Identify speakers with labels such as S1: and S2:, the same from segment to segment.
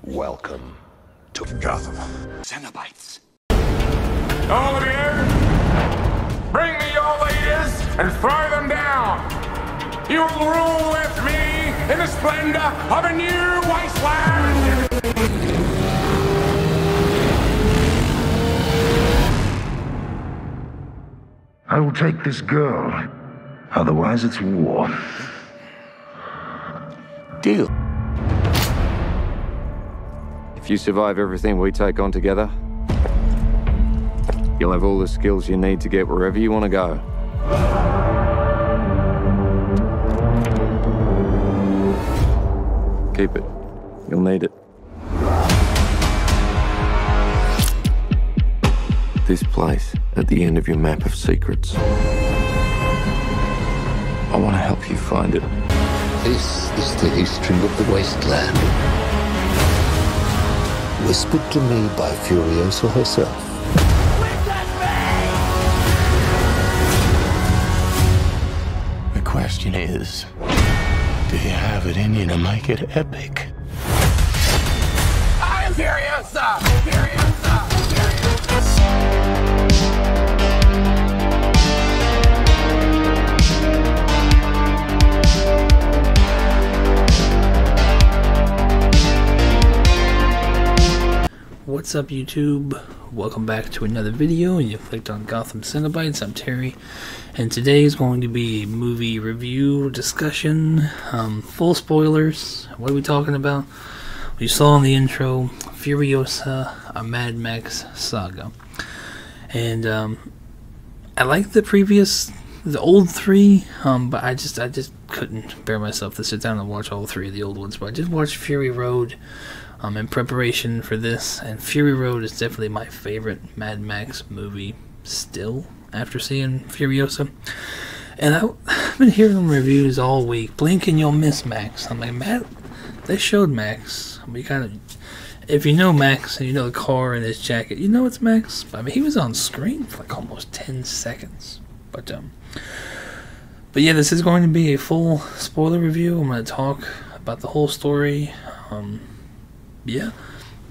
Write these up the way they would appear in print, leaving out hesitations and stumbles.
S1: Welcome to Gotham.
S2: Cenobites.
S3: All of you, bring me your leaders and throw them down. You will rule with me in the splendor of a new wasteland.
S4: I will take this girl. Otherwise, it's war.
S2: Deal.
S5: If you survive everything we take on together, you'll have all the skills you need to get wherever you want to go. Keep it. You'll need it. This place, at the end of your map of secrets. I want to help you find it.
S6: This is the history of the wasteland. Whispered to me by Furiosa herself.
S2: The question is, do you have it in you to make it epic?
S3: I am Furiosa! Furiosa!
S7: What's up, YouTube? Welcome back to another video, and you clicked on Gotham Cenobites. I'm Terry, and today is going to be a movie review discussion. Full spoilers. What are we talking about? You saw in the intro, Furiosa, a Mad Max Saga. And I like the old three, but I just couldn't bear myself to sit down and watch all three of the old ones. But I did watch Fury Road in preparation for this, and Fury Road is definitely my favorite Mad Max movie still, after seeing Furiosa. And I've been hearing reviews all week. Blink and you'll miss Max. I'm like, Matt, they showed Max. We kind of, if you know Max and you know the car and his jacket, you know it's Max. I mean, he was on screen for like almost 10 seconds. But yeah, this is going to be a full spoiler review. I'm going to talk about the whole story. Yeah,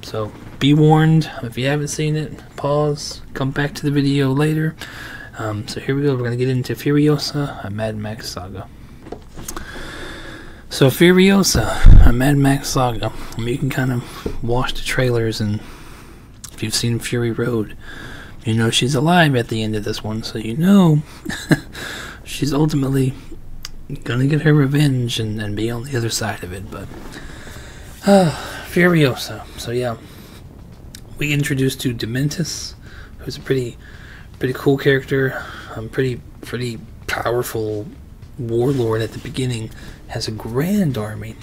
S7: so be warned. If you haven't seen it, pause, come back to the video later. So here we go. We're going to get into Furiosa, a Mad Max Saga. So Furiosa, a Mad Max Saga. You can kind of watch the trailers, and if you've seen Fury Road, you know she's alive at the end of this one. So you know she's ultimately going to get her revenge and be on the other side of it. But Furiosa. So yeah, we introduced to Dementus, who's a pretty cool character. Pretty powerful warlord at the beginning. Has a grand army,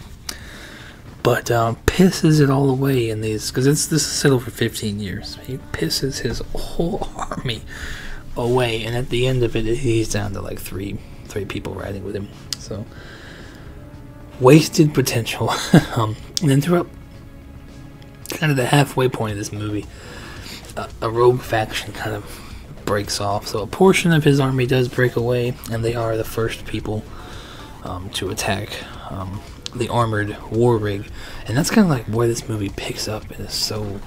S7: but pisses it all away in these, because this is set over 15 years. He pisses his whole army away, and at the end of it, he's down to like three people riding with him. So wasted potential. And then throughout kind of the halfway point of this movie, a rogue faction kind of breaks off. So a portion of his army does break away, and they are the first people to attack the armored war rig. And that's kind of like where this movie picks up. It is so,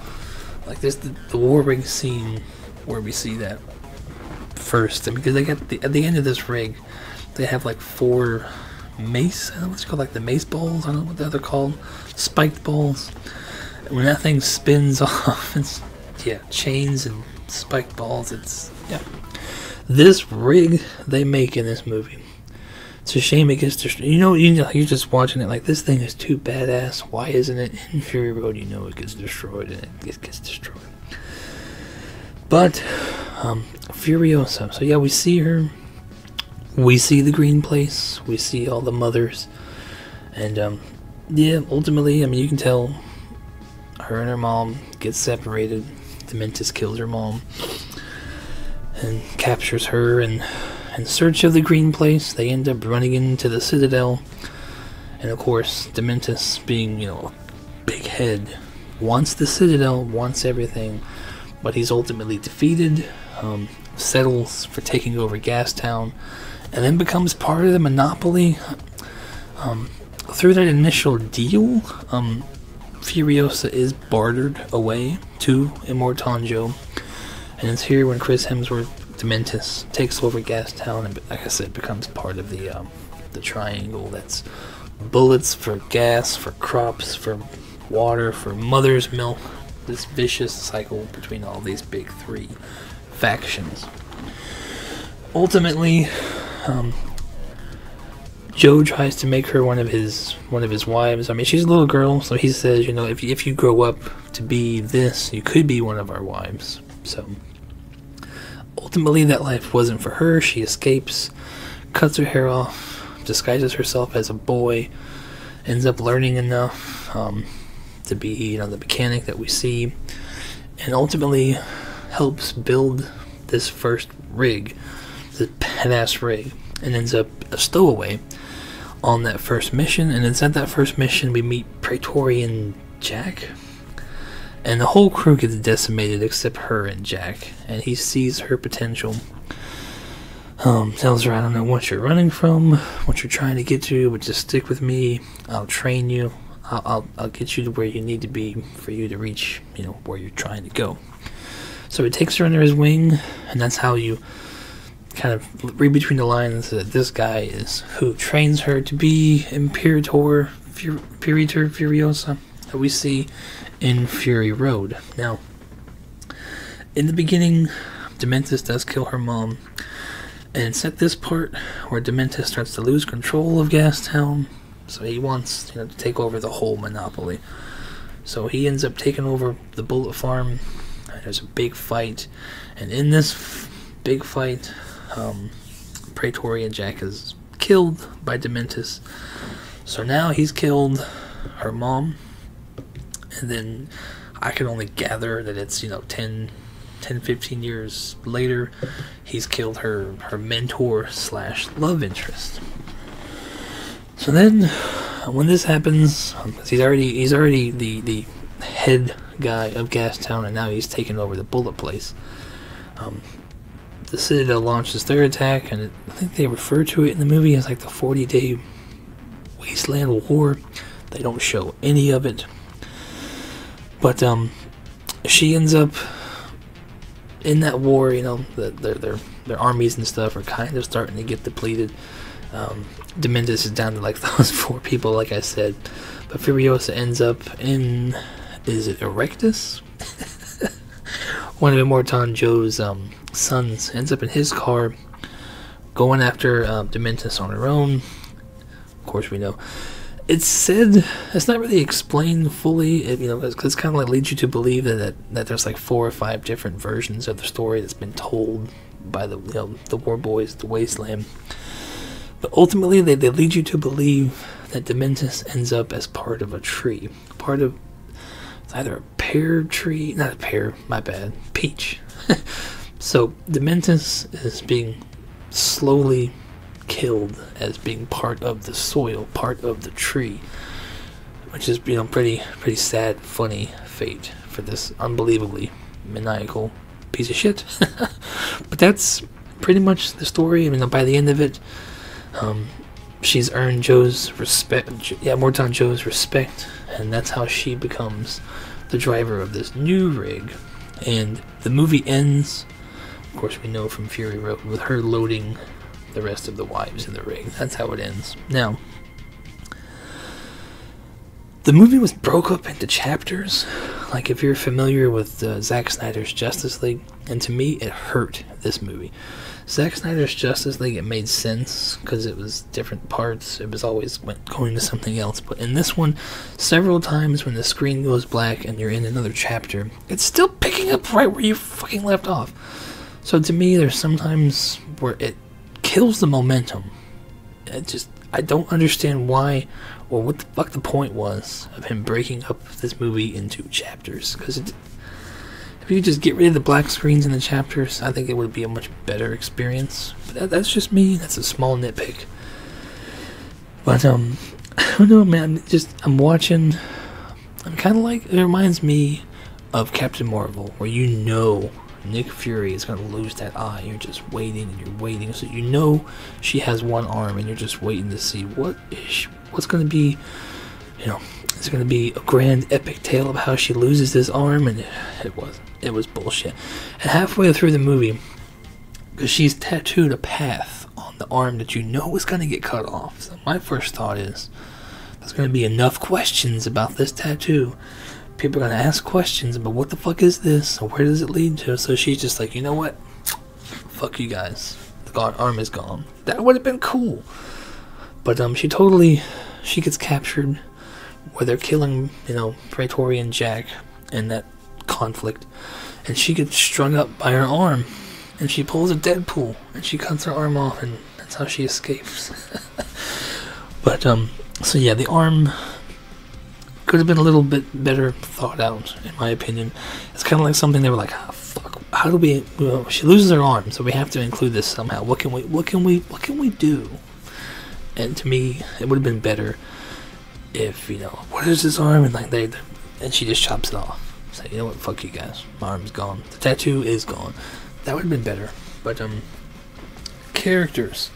S7: like, there's the war rig scene where we see that first. And because they got at the end of this rig, they have like 4 mace, I don't know what's called, like the mace balls, I don't know what they're called, spiked balls. When that thing spins off, it's, yeah, chains and spiked balls. It's, yeah, this rig they make in this movie, it's a shame it gets destroyed. You know, you're just watching it like, this thing is too badass, why isn't it in Fury Road? You know it gets destroyed, and it gets destroyed. But Furiosa, so yeah, we see her. We see the green place. We see all the mothers. And, yeah, ultimately, I mean, you can tell her and her mom get separated. Dementus kills her mom and captures her. And in search of the green place, they end up running into the Citadel. And, of course, Dementus, being, you know, a big head, wants the Citadel, wants everything. But he's ultimately defeated, settles for taking over Gastown, and then becomes part of the monopoly. Through that initial deal, Furiosa is bartered away to Immortanjo, and it's here when Chris Hemsworth, Dementis, takes over Gastown and, like I said, becomes part of the triangle. That's bullets for gas, for crops, for water, for mother's milk. This vicious cycle between all these big three factions. Ultimately, Joe tries to make her one of his wives. I mean, she's a little girl, so he says, you know, if you grow up to be this, you could be one of our wives. So ultimately, that life wasn't for her. She escapes, cuts her hair off, disguises herself as a boy, ends up learning enough to be, you know, the mechanic that we see, and ultimately helps build this first rig, this badass rig, and ends up a stowaway on that first mission. And it's at that first mission we meet Praetorian Jack, and the whole crew gets decimated except her and Jack, and he sees her potential. Tells her, I don't know what you're running from, what you're trying to get to, but just stick with me. I'll train you. I'll get you to where you need to be for you to reach, you know, where you're trying to go. So he takes her under his wing, and that's how you kind of read between the lines that this guy is who trains her to be Imperator Furiosa that we see in Fury Road. Now, in the beginning, Dementis does kill her mom, and it's at this part where Dementis starts to lose control of Gastown. So he wants, you know, to take over the whole monopoly. So he ends up taking over the bullet farm. There's a big fight, and in this big fight, Praetorian Jack is killed by Dementis. So now he's killed her mom, and then I can only gather that it's, you know, 10-15 years later, he's killed her mentor / love interest. So then, when this happens, he's already the head guy of Gastown, and now he's taken over the bullet place. The Citadel launches their attack, and I think they refer to it in the movie as like the 40-day Wasteland War. They don't show any of it, but she ends up in that war. You know, their armies and stuff are kind of starting to get depleted. Dementis is down to like those 4 people, like I said, but Furiosa ends up in, is it Erectus? One of Immortanjo's sons ends up in his car, going after Dementis on her own. Of course, we know it's said, it's not really explained fully, you know, because it's kind of like leads you to believe that there's like 4 or 5 different versions of the story that's been told by the, you know, the War Boys, the Wasteland. But ultimately, they lead you to believe that Dementis ends up as part of a tree. Part of, it's either a pear tree, not a pear, my bad, peach. So Dementis is being slowly killed as being part of the soil, part of the tree. Which is, you know, pretty sad, funny fate for this unbelievably maniacal piece of shit. But that's pretty much the story. I mean, by the end of it, she's earned Joe's respect, Immortanjo's respect, and that's how she becomes the driver of this new rig. And the movie ends, of course we know from Fury Road, with her loading the rest of the wives in the rig. That's how it ends. Now, the movie was broke up into chapters, like if you're familiar with Zack Snyder's Justice League, and to me it hurt this movie. Zack Snyder's Justice League, it made sense because it was different parts. It was always going to something else. But in this one, several times when the screen goes black and you're in another chapter, it's still picking up right where you fucking left off. So to me, there's sometimes where it kills the momentum. I don't understand why or what the fuck the point was of him breaking up this movie into chapters. Because if you just get rid of the black screens in the chapters, I think it would be a much better experience. But that's just me. That's a small nitpick. But, I don't know, man. I'm watching. I'm kind of like, it reminds me of Captain Marvel, where you know Nick Fury is going to lose that eye. You're just waiting and you're waiting. So you know she has one arm and you're just waiting to see what's going to be, you know, there's going to be a grand epic tale of how she loses this arm, and it was bullshit. And halfway through the movie, because she's tattooed a path on the arm that you know is going to get cut off. So my first thought is, there's going to be enough questions about this tattoo. People are going to ask questions about what the fuck is this, or where does it lead to. So she's just like, you know what? Fuck you guys. The arm is gone. That would have been cool. But she gets captured where they're killing, Praetorian Jack in that conflict. And she gets strung up by her arm. And she pulls a Deadpool. And she cuts her arm off, and that's how she escapes. But, so yeah, the arm could have been a little bit better thought out, in my opinion. It's kind of like something they were like, fuck, how do we, she loses her arm, so we have to include this somehow. What can we do? And to me, it would have been better if, what is this arm? And and she just chops it off. Say, you know what, fuck you guys, my arm's gone. The tattoo is gone. That would have been better. But, characters.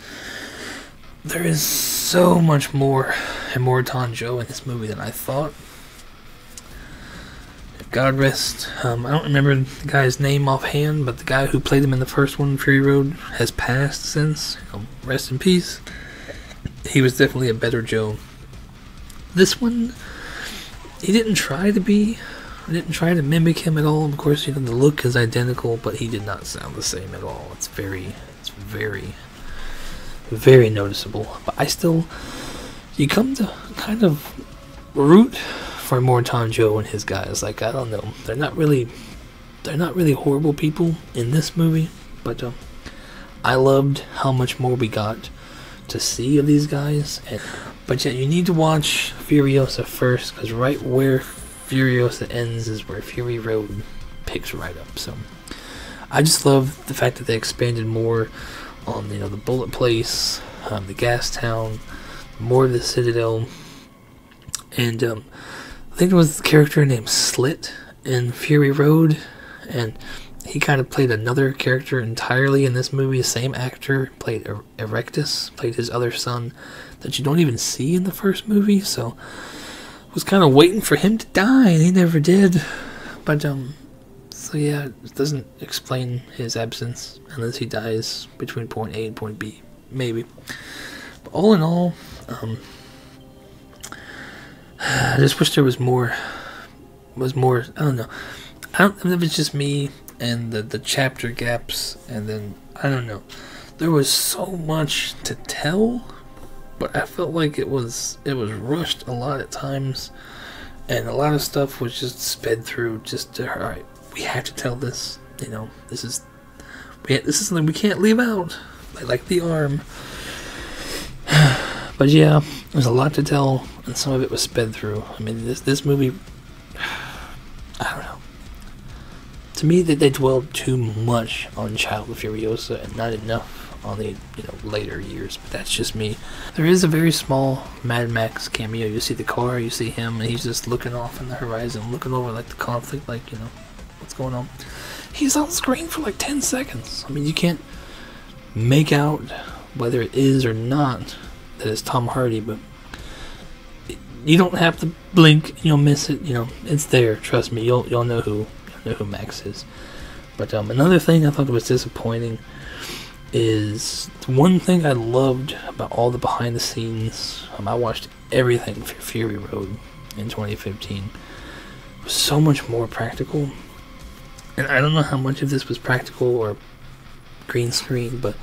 S7: There is so much more Immortan Joe in this movie than I thought. God rest. I don't remember the guy's name offhand, but the guy who played him in the first one, Fury Road, has passed since. Rest in peace. He was definitely a better Joe. This one, he didn't try to mimic him at all. Of course, the look is identical, but he did not sound the same at all. It's very, very noticeable. But you come to kind of root for Immortan Joe and his guys. Like, I don't know, they're not really horrible people in this movie, but I loved how much more we got to see of these guys. But yeah, you need to watch Furiosa first, because right where Furiosa ends is where Fury Road picks right up. So I just love the fact that they expanded more on the bullet place, the gas town, more of the Citadel, and I think there was a character named Slit in Fury Road, and he kind of played another character entirely in this movie. The same actor played Erectus, played his other son that you don't even see in the first movie. So I was kind of waiting for him to die, and he never did. But so yeah, it doesn't explain his absence unless he dies between point A and point B, maybe. But all in all, I just wish there was more. I don't know. I don't know if it's just me and the chapter gaps, and then I don't know. There was so much to tell, but I felt like it was rushed a lot at times, and a lot of stuff was just sped through. Just alright, we have to tell this. This is something we can't leave out, like the arm. But yeah, there's a lot to tell, and some of it was sped through. I mean, this movie, I don't know. To me, they dwelled too much on Child of Furiosa and not enough on the later years. But that's just me. There is a very small Mad Max cameo. You see the car, you see him, and he's just looking off in the horizon, looking over like the conflict, like what's going on. He's on screen for like 10 seconds. I mean, you can't make out whether it is or not that it's Tom Hardy, but you don't have to blink, you'll miss it. It's there. Trust me, you'll know who Max is. But another thing I thought was disappointing is one thing I loved about all the behind the scenes. I watched everything for Fury Road in 2015. It was so much more practical, and I don't know how much of this was practical or green screen, but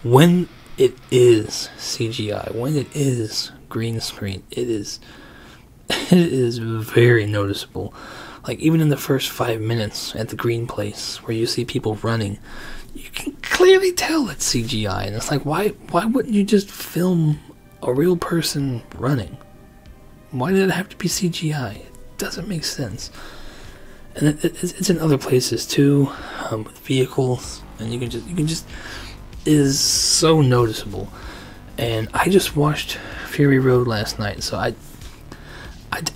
S7: when it is CGI, when it is green screen, it is very noticeable. Like, even in the first 5 minutes at the green place where you see people running, you can clearly tell it's CGI. And it's like, why wouldn't you just film a real person running? Why did it have to be CGI? It doesn't make sense. And it's in other places too, with vehicles, and you can just it is so noticeable. And I just watched Fury Road last night, so I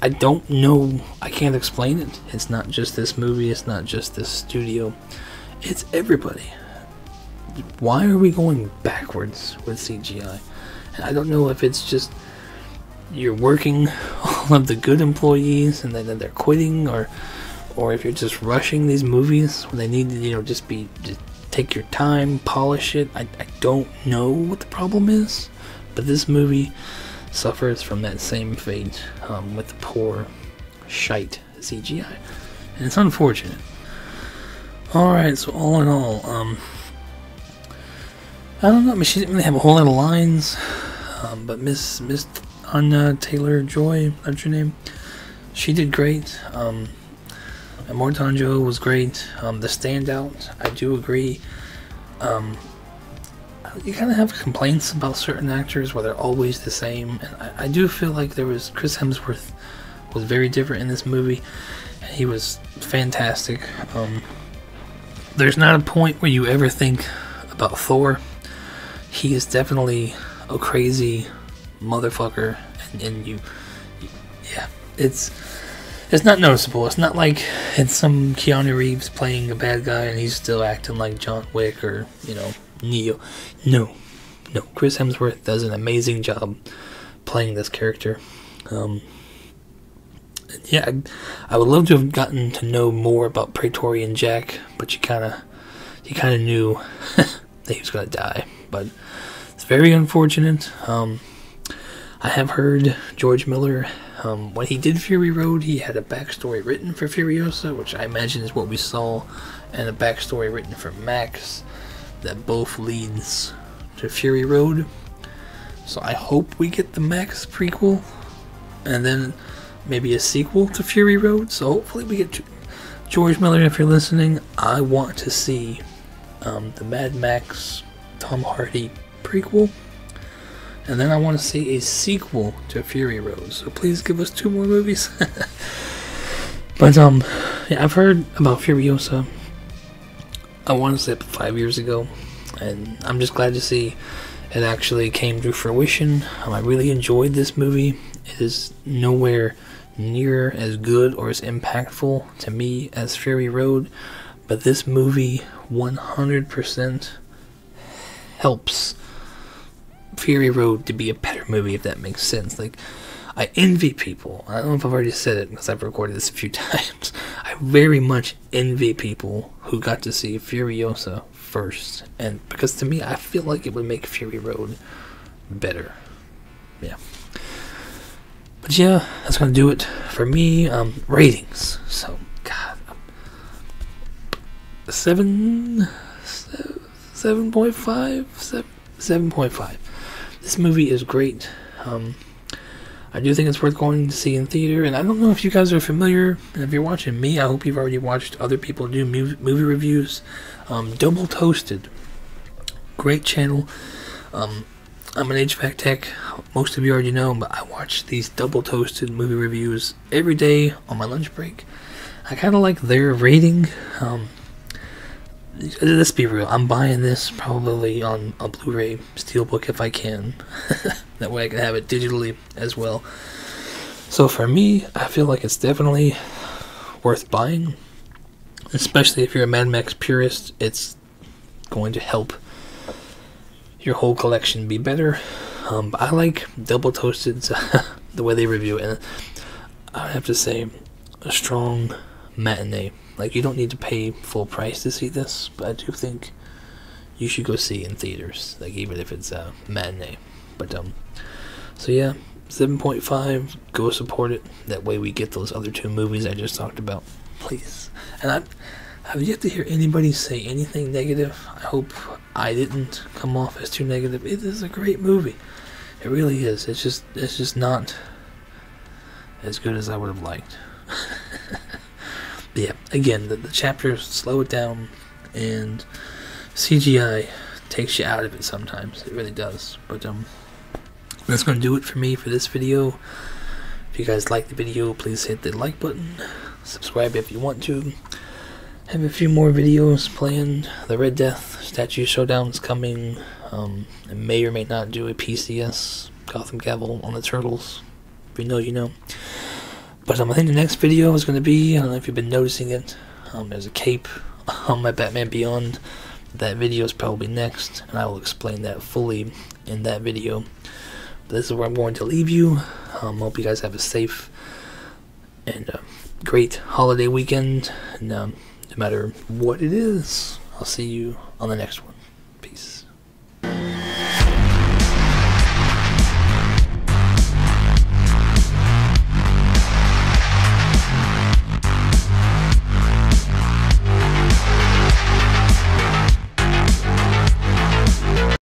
S7: don't know, I can't explain it. It's not just this movie, it's not just this studio, it's everybody. Why are we going backwards with CGI? And I don't know if it's just you're working all of the good employees and then they're quitting, or if you're just rushing these movies when they need to, just take your time, polish it. I don't know what the problem is, but this movie suffers from that same fate with the poor shite CGI, and it's unfortunate. Alright, so all in all, I don't know, I mean, she didn't really have a whole lot of lines, but Miss Anya Taylor-Joy, that's her name, she did great. Morton Joe was great. The standout, I do agree. You kind of have complaints about certain actors where they're always the same, and I do feel like Chris Hemsworth was very different in this movie, and he was fantastic. There's not a point where you ever think about Thor. He is definitely a crazy motherfucker, and yeah, it's not noticeable. It's not like it's some Keanu Reeves playing a bad guy and he's still acting like John Wick or, Neo. No. Chris Hemsworth does an amazing job playing this character. Yeah, I would love to have gotten to know more about Praetorian Jack, but you kind of knew that he was going to die. But it's very unfortunate. I have heard George Miller, when he did Fury Road, he had a backstory written for Furiosa, which I imagine is what we saw, and a backstory written for Max that both leads to Fury Road. So I hope we get the Max prequel, and then maybe a sequel to Fury Road. So hopefully we get George Miller, if you're listening. I want to see the Mad Max Tom Hardy prequel, and then I want to see a sequel to Fury Road. So please give us 2 more movies. But yeah, I've heard about Furiosa, I want to say 5 years ago, and I'm just glad to see it actually came to fruition. I really enjoyed this movie. It is nowhere near as good or as impactful to me as Fury Road, but this movie 100% helps Fury Road to be a better movie, if that makes sense. Like, I envy people. I don't know if I've already said it because I've recorded this a few times. I very much envy people who got to see Furiosa first, and because to me, I feel like it would make Fury Road better. Yeah. But yeah, that's gonna do it for me. Ratings. So, God, 7.5. This movie is great. I do think it's worth going to see in theater, and I don't know if you guys are familiar, and if you're watching me, I hope you've already watched other people do movie reviews. Double Toasted, great channel. I'm an HVAC tech, most of you already know, but I watch these Double Toasted movie reviews every day on my lunch break. I kind of like their rating. Let's be real, I'm buying this probably on a Blu-ray Steelbook if I can. That way I can have it digitally as well. So for me, I feel like it's definitely worth buying. Especially if you're a Mad Max purist, it's going to help your whole collection be better. But I like Double Toasted, the way they review it. And I have to say, a strong matinee. Like, you don't need to pay full price to see this, but I do think you should go see it in theaters, like, even if it's a matinee. But so yeah, 7.5, go support it. That way we get those other 2 movies I just talked about, please. And I've yet to hear anybody say anything negative. I hope I didn't come off as too negative. It is a great movie. It really is. It's just not as good as I would have liked. But yeah, again, the chapters slow it down, and CGI takes you out of it sometimes. It really does. But that's going to do it for me for this video. If you guys like the video, please hit the like button. Subscribe if you want to. Have a few more videos planned. The Red Death Statue Showdown is coming. I may or may not do a PCS Gotham Gavel on the Turtles. If you know, you know. But I think the next video is going to be, I don't know if you've been noticing it, there's a cape on my Batman Beyond. That video is probably next, and I will explain that fully in that video. But this is where I'm going to leave you. Hope you guys have a safe and great holiday weekend. And no matter what it is, I'll see you on the next one.